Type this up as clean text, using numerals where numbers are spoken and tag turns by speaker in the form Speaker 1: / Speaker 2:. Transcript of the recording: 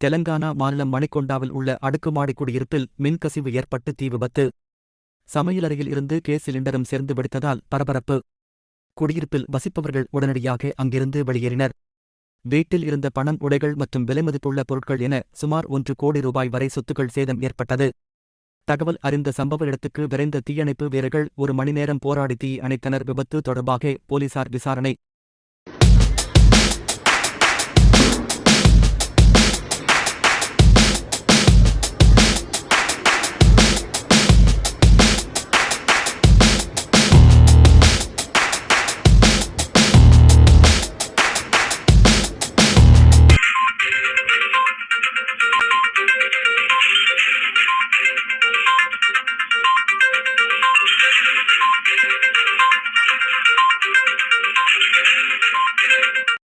Speaker 1: தெலங்கானா மாநிலம் மணிகொண்டாவில் உள்ள அடுக்குமாடி குடியிருப்பில் மின்கசிவு ஏற்பட்டு தீ விபத்து. சமையலறையில் இருந்து கேஸ் சிலிண்டரும் சேர்ந்து வெடித்ததால் பரபரப்பு. குடியிருப்பில் வசிப்பவர்கள் உடனடியாக அங்கிருந்து வெளியேறினர். வீட்டில் இருந்த பணம், உடைகள் மற்றும் விலைமதிப்புள்ள பொருட்கள் என சுமார் 1 கோடி ரூபாய் வரை சொத்துக்கள் சேதம் ஏற்பட்டது. தகவல் அறிந்த சம்பவ இடத்துக்கு விரைந்த தீயணைப்பு வீரர்கள் 1 மணி நேரம் போராடி தீ அணைத்தனர். விபத்து தொடர்பாக போலீசார் விசாரணை.